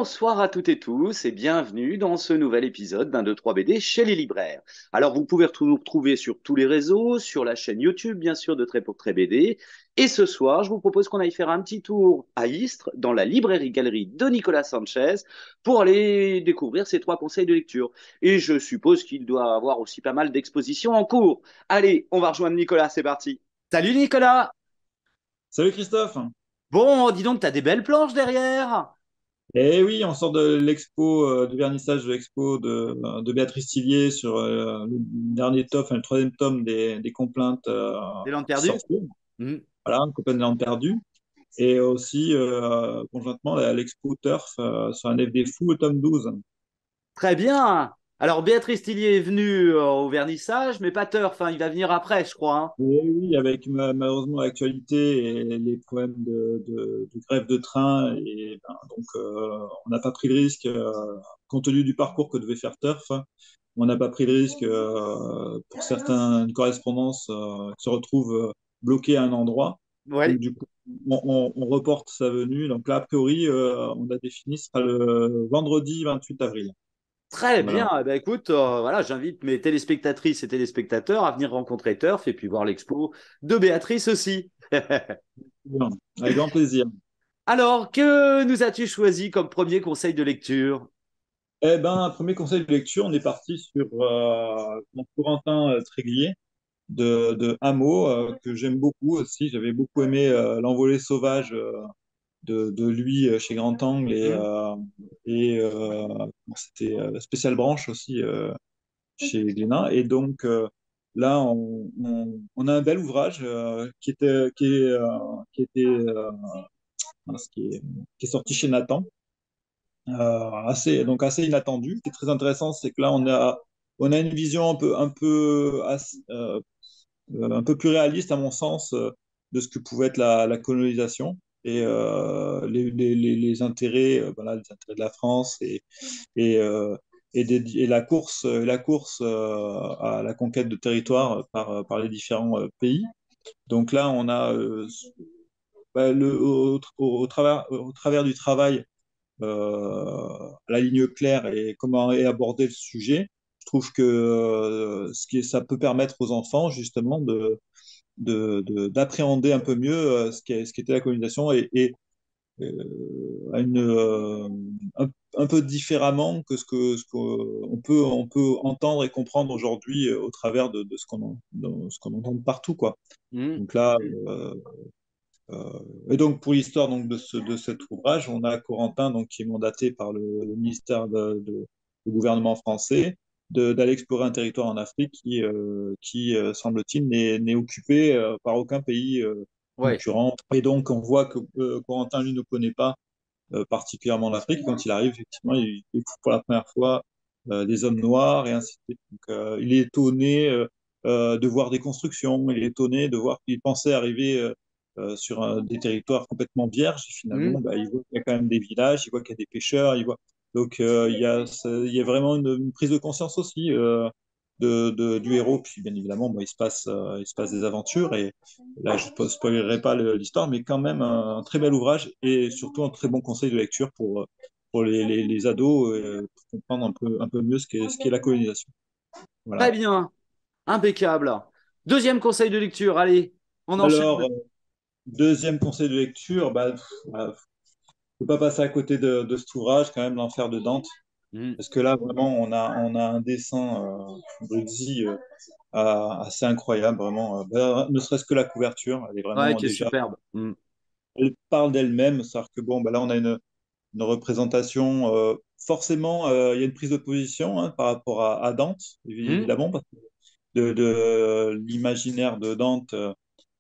Bonsoir à toutes et tous et bienvenue dans ce nouvel épisode d'un 2-3 BD chez les libraires. Alors vous pouvez nous retrouver sur tous les réseaux, sur la chaîne YouTube bien sûr de Trait pour Trait BD. Et ce soir, je vous propose qu'on aille faire un petit tour à Istres dans la librairie-galerie de Nicolas Sanchez pour aller découvrir ses 3 conseils de lecture. Et je suppose qu'il doit avoir aussi pas mal d'expositions en cours. Allez, on va rejoindre Nicolas, c'est parti. Salut Nicolas. Salut Christophe. Bon, dis donc, t'as des belles planches derrière. Eh oui, on sort de l'expo, du vernissage de l'expo de Béatrice Tillier sur le dernier tome, enfin, le troisième tome des complaintes Des langues qui perdues. sortent. Voilà, Copain de l'Âme perdue. Et aussi, conjointement, l'expo Turf sur un FD fou au tome 12. Très bien. Alors, Béatrice Tillier est venue au vernissage, mais pas Turf, hein, il va venir après, je crois, hein. Et oui, avec malheureusement l'actualité et les problèmes de grève de train, et ben, donc on n'a pas pris le risque, compte tenu du parcours que devait faire Turf, on n'a pas pris le risque pour certaines correspondances qui se retrouvent bloquées à un endroit. Oui. Donc du coup, on reporte sa venue. Donc là, a priori, on a défini, ce sera le vendredi 28 avril. Très bien. Voilà. Eh ben, écoute, voilà, j'invite mes téléspectatrices et téléspectateurs à venir rencontrer Turf et puis voir l'expo de Béatrice aussi. Bien. Avec grand plaisir. Alors, que nous as-tu choisi comme premier conseil de lecture? Eh ben, premier conseil de lecture, on est parti sur donc Corentin Tréguier de Hameau, que j'aime beaucoup aussi. J'avais beaucoup aimé L'Envolée sauvage de lui chez Grand Angle Hmm. et c'était Spécial Branche aussi chez Glénat. Et donc là, on a un bel ouvrage qui était mince, qui est sorti chez Nathan, donc assez inattendu. Ce qui est très intéressant, c'est que là, on a une vision un peu plus réaliste, à mon sens, de ce que pouvait être la colonisation et les intérêts, voilà, les intérêts de la France et, et la course à la conquête de territoire par les différents pays. Donc là, on a au travers du travail la ligne claire et comment est abordé le sujet. Je trouve que ça peut permettre aux enfants justement d'appréhender un peu mieux ce qu'était la colonisation à un peu différemment que ce on peut entendre et comprendre aujourd'hui au travers de ce qu'on entend de partout, quoi. Hmm. Donc là, et donc pour l'histoire donc de cet ouvrage, on a Corentin donc qui est mandaté par le ministère du gouvernement français d'aller explorer un territoire en Afrique qui semble-t-il, n'est occupé par aucun pays Ouais. concurrent. Et donc on voit que Corentin lui ne connaît pas particulièrement l'Afrique. Quand il arrive, effectivement, il découvre pour la première fois des hommes noirs et ainsi de suite. Donc il est étonné de voir des constructions, il est étonné de voir qu'il pensait arriver sur des territoires complètement vierges. Et Hmm. finalement, bah, il voit qu'il y a quand même des villages, il voit qu'il y a des pêcheurs, il voit. Donc il y a vraiment une prise de conscience aussi du héros. Puis bien évidemment, bah, il se passe des aventures. Et là, je ne spoilerai pas l'histoire, mais quand même un très bel ouvrage et surtout un très bon conseil de lecture pour les ados pour comprendre un peu mieux ce qu'est la colonisation. Très Voilà. bien. Impeccable. Deuxième conseil de lecture, allez, on enchaîne. Alors, deuxième conseil de lecture, bah, ne peut pas passer à côté de cet ouvrage, quand même, L'Enfer de Dante. Hmm. Parce que là, vraiment, on a un dessin Bruzzi, assez incroyable, vraiment. Ne serait-ce que la couverture, elle est Ouais, vraiment qui est déjà. superbe. Hmm. Elle parle d'elle-même, c'est-à-dire que bon, bah là, on a une représentation. Forcément, il y a une prise de position hein, par rapport à Dante, Hmm. évidemment, parce que de l'imaginaire de Dante,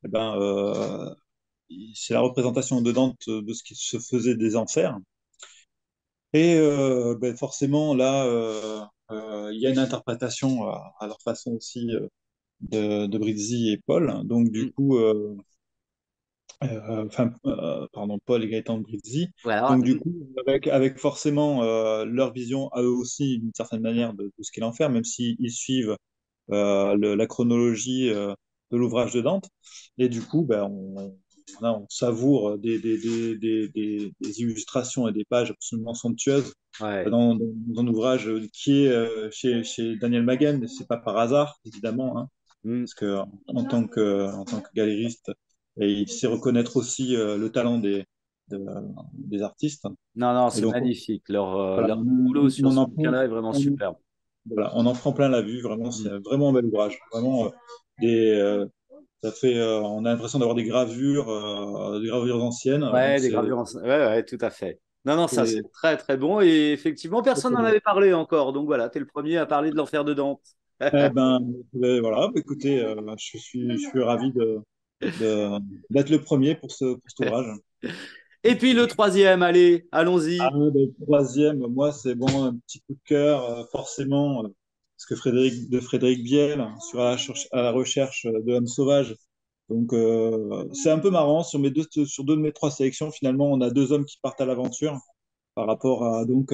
eh ben, c'est la représentation de Dante de ce qui se faisait des enfers. Et ben, forcément, là, il y a une interprétation à leur façon aussi de Brizzi et Paul. Donc, du Hmm. coup, pardon, Paul et Gaëtan Brizzi. Voilà. Donc, du Hmm. coup, avec forcément leur vision à eux aussi, d'une certaine manière, de ce qu'est l'enfer, même s'ils suivent la chronologie de l'ouvrage de Dante. Et du coup, ben, Là, on savoure des illustrations et des pages absolument somptueuses Ouais. dans un ouvrage qui est chez Daniel Maguen. C'est pas par hasard, évidemment, hein, Mm. parce que en tant que galériste, et il sait reconnaître aussi le talent de- des artistes. Non, non, Et c'est donc, magnifique. voilà, Leur boulot sur on ce en prend, bouquin-là est vraiment on- superbe. voilà, on en prend plein la vue. Vraiment, c'est Mm. vraiment un bel ouvrage. Vraiment, des, ça fait, on a l'impression d'avoir des gravures anciennes. Donc, Ouais, des gravures ouais, ouais, tout à fait. Non, non, ça c'est c'est très très bon et effectivement très, personne très n'en beau. avait parlé encore. Donc voilà, t'es le premier à parler de l'enfer de Dante. Eh ben, voilà, bah, écoutez, je suis ravi de- d'être le premier pour cet ouvrage. Et puis le troisième, allez, Ah, allons-y. le troisième, moi, c'est bon, un petit coup de cœur, forcément, parce que Frédéric Biel, sur à la recherche de l'homme sauvage. Donc, c'est un peu marrant. Sur deux de mes trois sélections, finalement, on a deux hommes qui partent à l'aventure par rapport à donc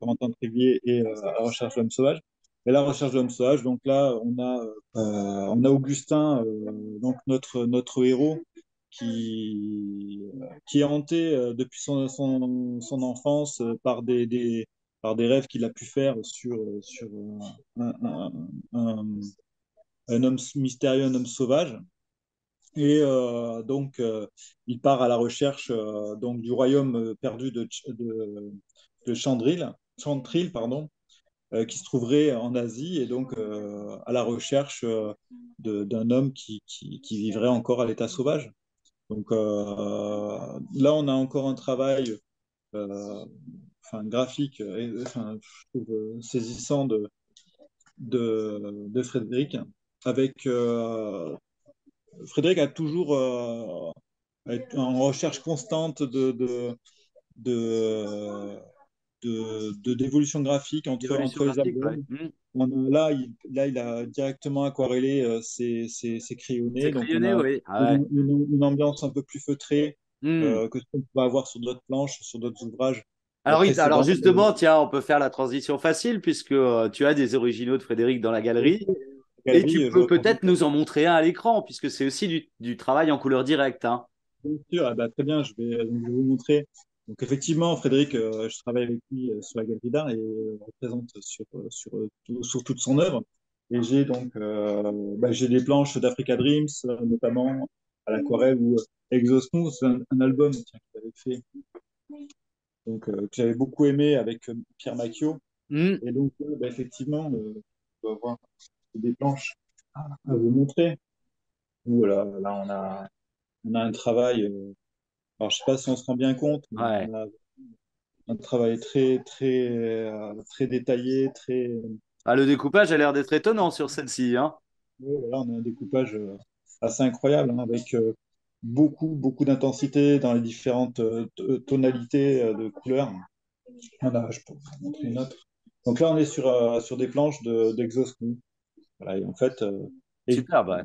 Corentin Tréguier et à la recherche de l'homme sauvage. Et la recherche de l'homme sauvage, donc là, on a Augustin, donc notre héros, qui est hanté depuis son enfance par des rêves qu'il a pu faire sur un, un, un, un homme mystérieux, un homme sauvage. Et il part à la recherche donc, du royaume perdu de Chantril, pardon, qui se trouverait en Asie, et donc à la recherche d'un homme qui vivrait encore à l'état sauvage. Donc là, on a encore un travail enfin, graphique, je trouve, saisissant de Frédéric. Avec Frédéric a toujours est en recherche constante de, d'évolution graphique Évolution entre les graphique, ouais. albums. Là, il a directement aquarellé ses C'est crayonnés. Donc, on crayonné, a oui. Ah ouais. une ambiance un peu plus feutrée Hmm. que ce qu'on peut avoir sur d'autres planches, sur d'autres ouvrages Alors oui, alors précédents. justement, tiens, on peut faire la transition facile puisque tu as des originaux de Frédéric dans la galerie La et tu galerie, je peux recommande. peut-être nous en montrer un à l'écran puisque c'est aussi du travail en couleur directe, hein. Bien sûr, ah bah, très bien, je vais vous montrer. Donc effectivement, Frédéric, je travaille avec lui sur la galerie d'art et représente sur toute son œuvre. Et j'ai des planches d'Africa Dreams, notamment à l'aquarelle ou Exosmooth, un album tiens, qu'il avait fait, que j'avais beaucoup aimé avec Pierre Macchio. Hmm. Et donc effectivement, on va voir des planches à vous montrer. Où là on a un travail. Alors, je sais pas si on se rend bien compte, mais Ouais. on a un travail très détaillé, Ah, le découpage a l'air d'être étonnant sur celle-ci, hein. ouais, voilà, on a un découpage assez incroyable, hein, avec beaucoup d'intensité dans les différentes tonalités de couleurs. Je peux vous montrer une autre. Donc là, on est sur des planches d'Exosmooth. Voilà, et en fait, et, Superbe, ouais.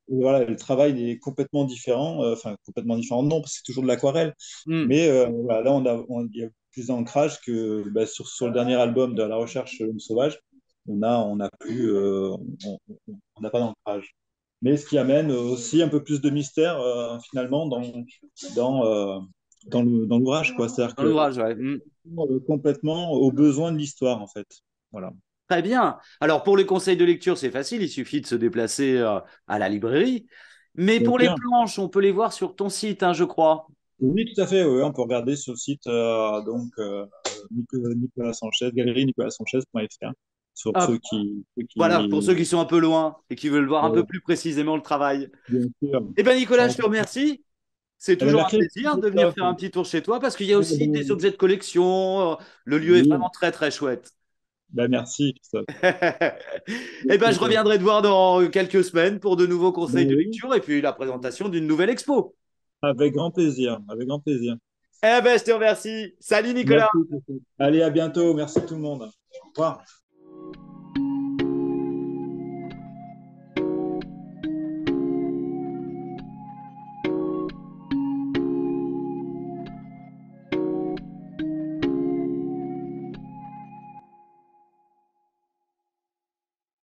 voilà, le travail est complètement différent. Enfin, complètement différent, non, parce que c'est toujours de l'aquarelle. Hmm. Mais voilà, là, il y a plus d'ancrage que bah, sur le dernier album de La Recherche de l'homme sauvage. On a plus, on n'a pas d'ancrage. Mais ce qui amène aussi un peu plus de mystère finalement dans, euh, dans l'ouvrage, quoi. C'est-à-dire Dans que l'ouvrage, ouais. Hmm. complètement aux besoins de l'histoire, en fait. Voilà. Très bien. Alors pour les conseils de lecture, c'est facile, il suffit de se déplacer à la librairie. Mais Bien pour les sûr. planches, on peut les voir sur ton site, hein, je crois. Oui, tout à fait. Oui, on peut regarder sur le site Nicolas Sanchez, galerie nicolassanchez.fr, sur Hop, ceux voilà, pour qui ceux qui sont un peu loin et qui veulent voir un peu euh, plus précisément le travail. bien sûr. Eh bien, Nicolas, je Alors, te remercie. C'est eh bien, toujours un merci beaucoup, plaisir de venir Christophe. faire un petit tour chez toi parce qu'il y a Eh aussi des ben, objets de collection. Le lieu est oui, vraiment très, très chouette. ben, merci, Christophe. Eh bien, je reviendrai te voir dans quelques semaines pour de nouveaux conseils Ben de oui, lecture et puis la présentation d'une nouvelle expo. avec grand plaisir, avec grand plaisir. Eh bien, je te remercie. Salut, Nicolas. Merci, Christophe. Allez, à bientôt. Merci tout le monde. Au revoir.